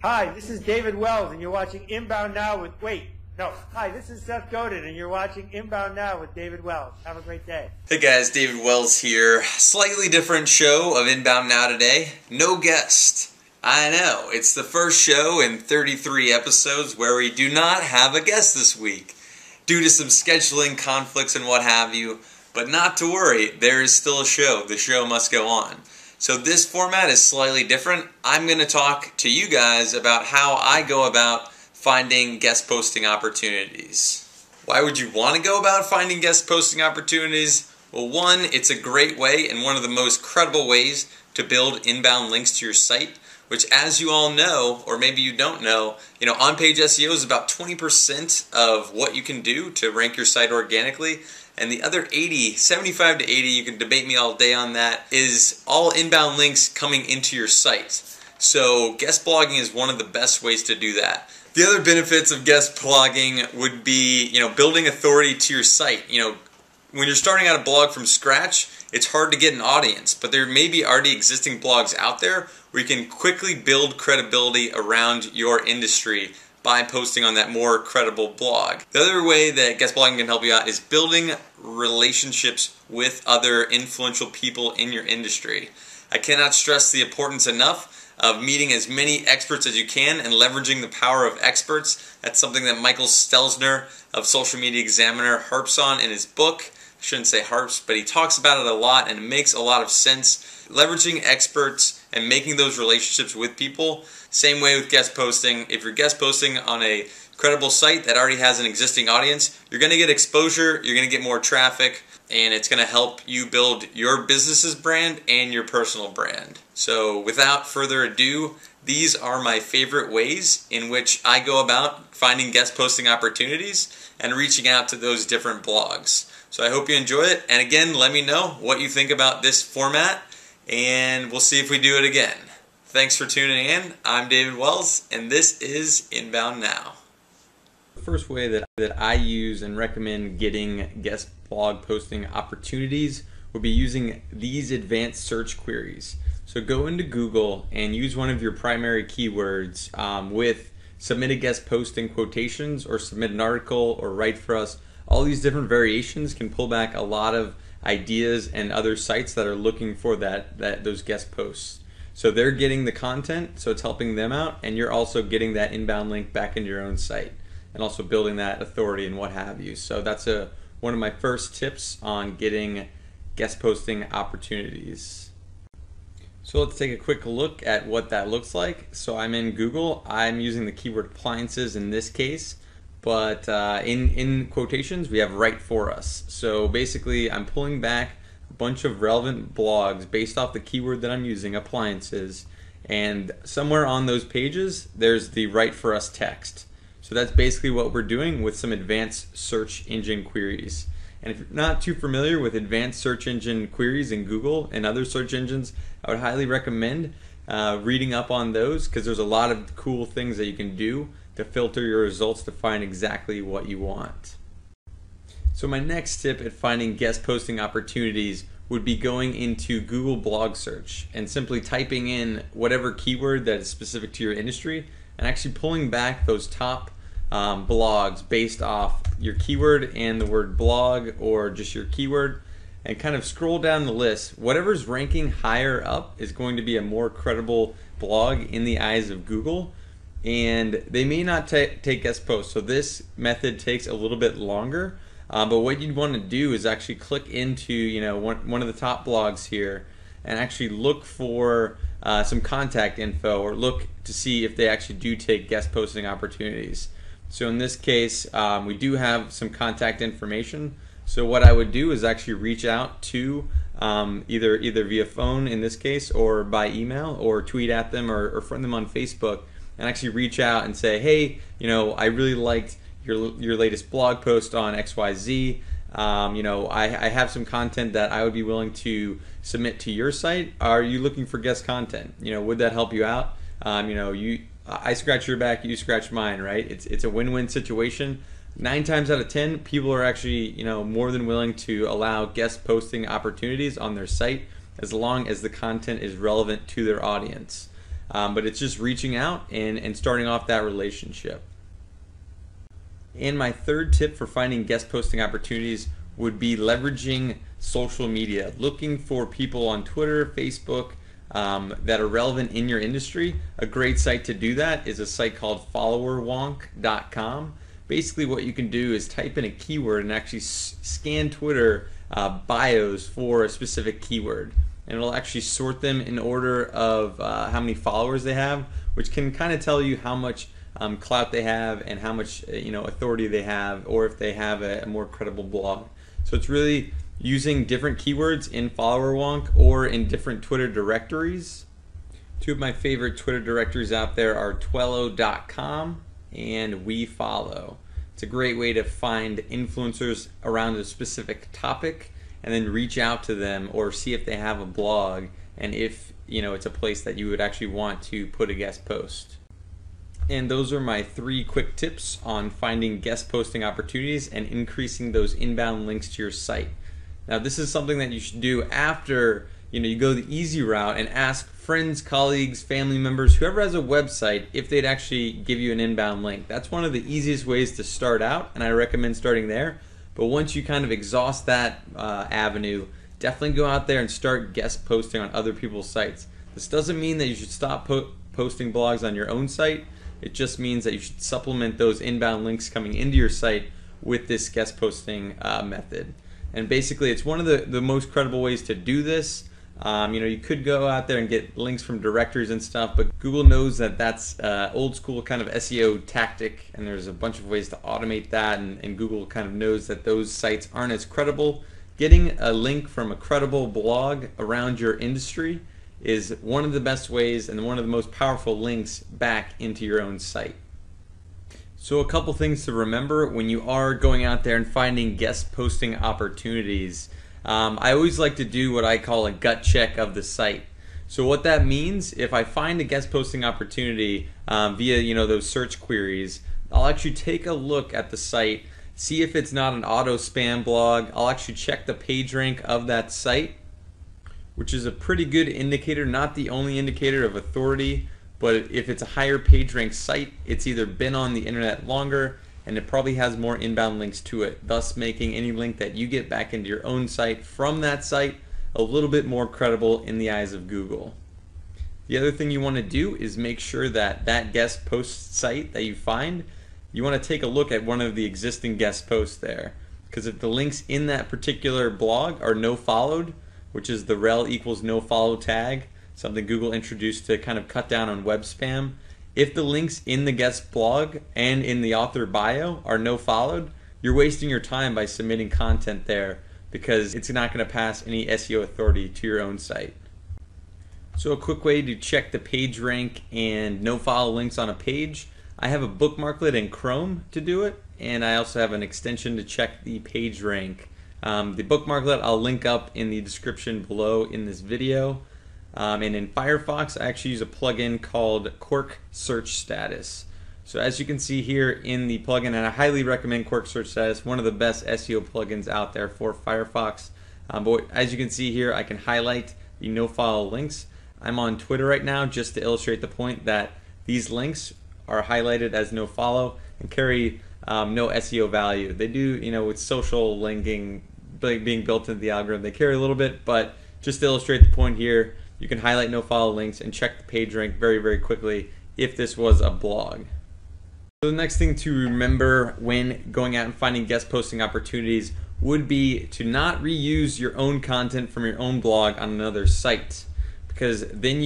Hi, this is David Wells, and you're watching Inbound Now with, hi, this is Seth Godin, and you're watching Inbound Now with David Wells. Have a great day. Hey guys, David Wells here. Slightly different show of Inbound Now today. No guest. I know, it's the first show in 33 episodes where we do not have a guest this week, due to some scheduling conflicts and what have you, but not to worry, there is still a show. The show must go on. So this format is slightly different. I'm going to talk to you guys about how I go about finding guest posting opportunities. Why would you want to go about finding guest posting opportunities? Well, one, it's a great way and one of the most credible ways to build inbound links to your site, which, as you all know, or maybe you don't know, on-page SEO is about 20% of what you can do to rank your site organically. And the other 75 to 80, you can debate me all day on that, is all inbound links coming into your site. So guest blogging is one of the best ways to do that. The other benefits of guest blogging would be, building authority to your site. When you're starting out a blog from scratch, it's hard to get an audience, but there may be already existing blogs out there where you can quickly build credibility around your industry by posting on that more credible blog. The other way that guest blogging can help you out is building relationships with other influential people in your industry. I cannot stress the importance enough of meeting as many experts as you can and leveraging the power of experts. That's something that Michael Stelzner of Social Media Examiner harps on in his book. I shouldn't say harps, but he talks about it a lot and it makes a lot of sense. Leveraging experts and making those relationships with people. Same way with guest posting. If you're guest posting on a credible site that already has an existing audience, you're going to get exposure, you're going to get more traffic, and it's going to help you build your business's brand and your personal brand. So without further ado, these are my favorite ways in which I go about finding guest posting opportunities and reaching out to those different blogs. So I hope you enjoy it, and again, let me know what you think about this format, and we'll see if we do it again. Thanks for tuning in. I'm David Wells, and this is Inbound Now. The first way that I use and recommend getting guest blog posting opportunities would be using these advanced search queries. So go into Google and use one of your primary keywords with submit a guest post in quotations, or submit an article, or write for us. All these different variations can pull back a lot of ideas and other sites that are looking for those guest posts. So they're getting the content, so it's helping them out, and you're also getting that inbound link back into your own site and also building that authority and what have you. So that's one of my first tips on getting guest posting opportunities. So let's take a quick look at what that looks like. So I'm in Google. I'm using the keyword appliances in this case, but in quotations we have write for us. So basically I'm pulling back a bunch of relevant blogs based off the keyword that I'm using, appliances, and somewhere on those pages there's the write for us text. So that's basically what we're doing with some advanced search engine queries. And if you're not too familiar with advanced search engine queries in Google and other search engines, I would highly recommend reading up on those, because there's a lot of cool things that you can do to filter your results to find exactly what you want. So my next tip at finding guest posting opportunities would be going into Google blog search and simply typing in whatever keyword that is specific to your industry and actually pulling back those top blogs based off your keyword and the word blog, or just your keyword, and kind of scroll down the list. Whatever's ranking higher up is going to be a more credible blog in the eyes of Google, and they may not take guest posts. So this method takes a little bit longer, but what you'd want to do is actually click into one of the top blogs here and actually look for some contact info, or look to see if they actually do take guest posting opportunities. So in this case, we do have some contact information. So what I would do is actually reach out to either via phone in this case, or by email, or tweet at them, or friend them on Facebook, and actually reach out and say, hey, I really liked your latest blog post on XYZ. I have some content that I would be willing to submit to your site. Are you looking for guest content? Would that help you out? I scratch your back, you scratch mine, right? It's a win-win situation. 9 times out of 10, people are actually more than willing to allow guest posting opportunities on their site, as long as the content is relevant to their audience. but it's just reaching out and starting off that relationship. And my third tip for finding guest posting opportunities would be leveraging social media, looking for people on Twitter, Facebook, that are relevant in your industry. A great site to do that is a site called followerwonk.com. Basically what you can do is type in a keyword and actually scan Twitter bios for a specific keyword, and it'll actually sort them in order of how many followers they have, which can kind of tell you how much clout they have and how much authority they have, or if they have a more credible blog. So it's really using different keywords in FollowerWonk or in different Twitter directories. Two of my favorite Twitter directories out there are Twello.com and WeFollow. It's a great way to find influencers around a specific topic and then reach out to them or see if they have a blog and if it's a place that you would actually want to put a guest post. And those are my 3 quick tips on finding guest posting opportunities and increasing those inbound links to your site. Now this is something that you should do after you go the easy route and ask friends, colleagues, family members, whoever has a website, if they'd actually give you an inbound link. That's one of the easiest ways to start out, and I recommend starting there. But once you kind of exhaust that avenue, definitely go out there and start guest posting on other people's sites. This doesn't mean that you should stop posting blogs on your own site. It just means that you should supplement those inbound links coming into your site with this guest posting method. And basically it's one of the most credible ways to do this. You could go out there and get links from directories and stuff, but Google knows that that's old school kind of SEO tactic, and there's a bunch of ways to automate that, and Google kind of knows that those sites aren't as credible. Getting a link from a credible blog around your industry is one of the best ways and one of the most powerful links back into your own site. So a couple things to remember when you are going out there and finding guest posting opportunities. I always like to do what I call a gut check of the site. So what that means, if I find a guest posting opportunity via those search queries, I'll actually take a look at the site, see if it's not an auto spam blog. I'll actually check the page rank of that site, which is a pretty good indicator, not the only indicator of authority, but if it's a higher page rank site, it's either been on the internet longer and it probably has more inbound links to it, thus making any link that you get back into your own site from that site a little bit more credible in the eyes of Google. The other thing you want to do is make sure that that guest post site that you find, you want to take a look at one of the existing guest posts there, because if the links in that particular blog are no followed, which is the rel equals no follow tag, something Google introduced to kind of cut down on web spam. If the links in the guest blog and in the author bio are no followed, you're wasting your time by submitting content there because it's not going to pass any SEO authority to your own site. So a quick way to check the page rank and no follow links on a page, I have a bookmarklet in Chrome to do it, and I also have an extension to check the page rank. The bookmarklet I'll link up in the description below in this video. And in Firefox, I actually use a plugin called Quirk Search Status. So as you can see here in the plugin, and I highly recommend Quirk Search Status, one of the best SEO plugins out there for Firefox. But as you can see here, I can highlight the no follow links. I'm on Twitter right now just to illustrate the point that these links are highlighted as no follow and carry no SEO value. They do, with social linking being built into the algorithm, they carry a little bit, but just to illustrate the point here, you can highlight no follow links and check the page rank very, very quickly if this was a blog. So the next thing to remember when going out and finding guest posting opportunities would be to not reuse your own content from your own blog on another site, because then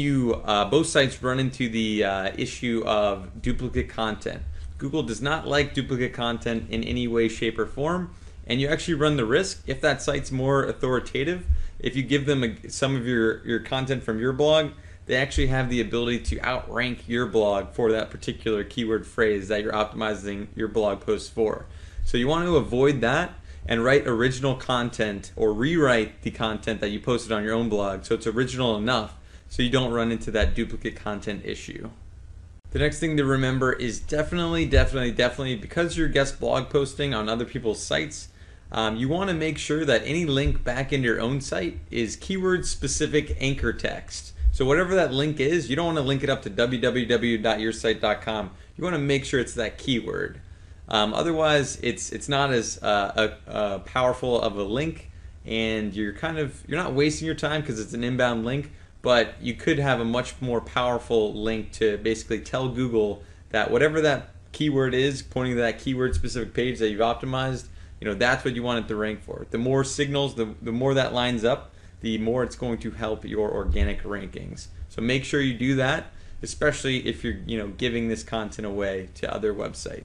both sites run into the issue of duplicate content. Google does not like duplicate content in any way, shape, or form, and you actually run the risk, if that site's more authoritative, if you give them some of your content from your blog, they actually have the ability to outrank your blog for that particular keyword phrase that you're optimizing your blog posts for. So you want to avoid that and write original content or rewrite the content that you posted on your own blog so it's original enough so you don't run into that duplicate content issue. The next thing to remember is definitely, because you're guest blog posting on other people's sites, you want to make sure that any link back into your own site is keyword specific anchor text. So whatever that link is, you don't want to link it up to www.yoursite.com. You want to make sure it's that keyword. Otherwise, it's not as powerful of a link, and you're not wasting your time because it's an inbound link. But you could have a much more powerful link to basically tell Google that whatever that keyword is, pointing to that keyword specific page that you've optimized, that's what you want it to rank for. The more signals, the more that lines up, the more it's going to help your organic rankings. So make sure you do that, especially if you're giving this content away to other websites.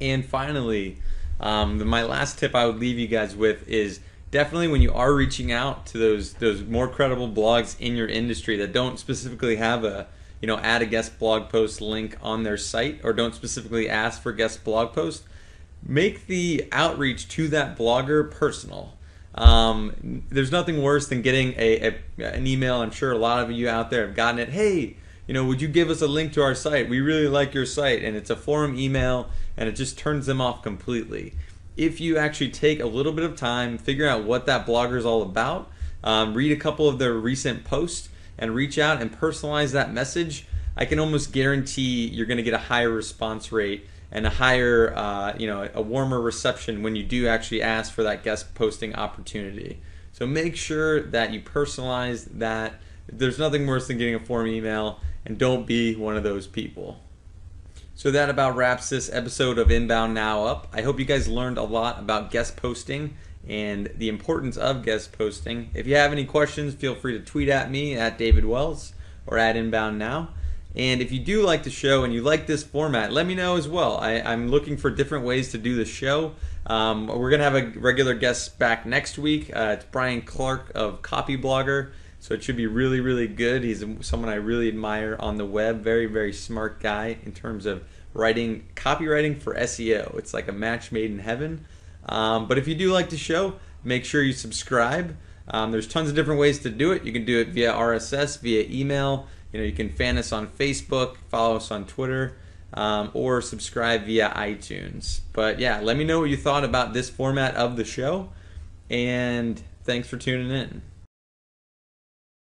And finally, my last tip I would leave you guys with is definitely when you are reaching out to those more credible blogs in your industry that don't specifically have a add a guest blog post link on their site, or don't specifically ask for guest blog post, make the outreach to that blogger personal. There's nothing worse than getting an email. I'm sure a lot of you out there have gotten it. Hey, would you give us a link to our site? We really like your site. And it's a forum email, and it just turns them off completely. If you actually take a little bit of time, figure out what that blogger is all about, read a couple of their recent posts, and reach out and personalize that message, I can almost guarantee you're going to get a higher response rate and a higher, a warmer reception when you do actually ask for that guest posting opportunity. So make sure that you personalize that. There's nothing worse than getting a forum email, and don't be one of those people. So that about wraps this episode of Inbound Now up. I hope you guys learned a lot about guest posting and the importance of guest posting. If you have any questions, feel free to tweet at me at David Wells or at Inbound Now. And if you do like the show and you like this format, let me know as well. I'm looking for different ways to do the show. We're going to have a regular guest back next week. It's Brian Clark of Copy Blogger. So it should be really, really good. He's someone I really admire on the web. Very, very smart guy in terms of copywriting for SEO. It's like a match made in heaven. But if you do like the show, make sure you subscribe. There's tons of different ways to do it. You can do it via RSS, via email. You can fan us on Facebook, follow us on Twitter, or subscribe via iTunes. But yeah, let me know what you thought about this format of the show. And thanks for tuning in.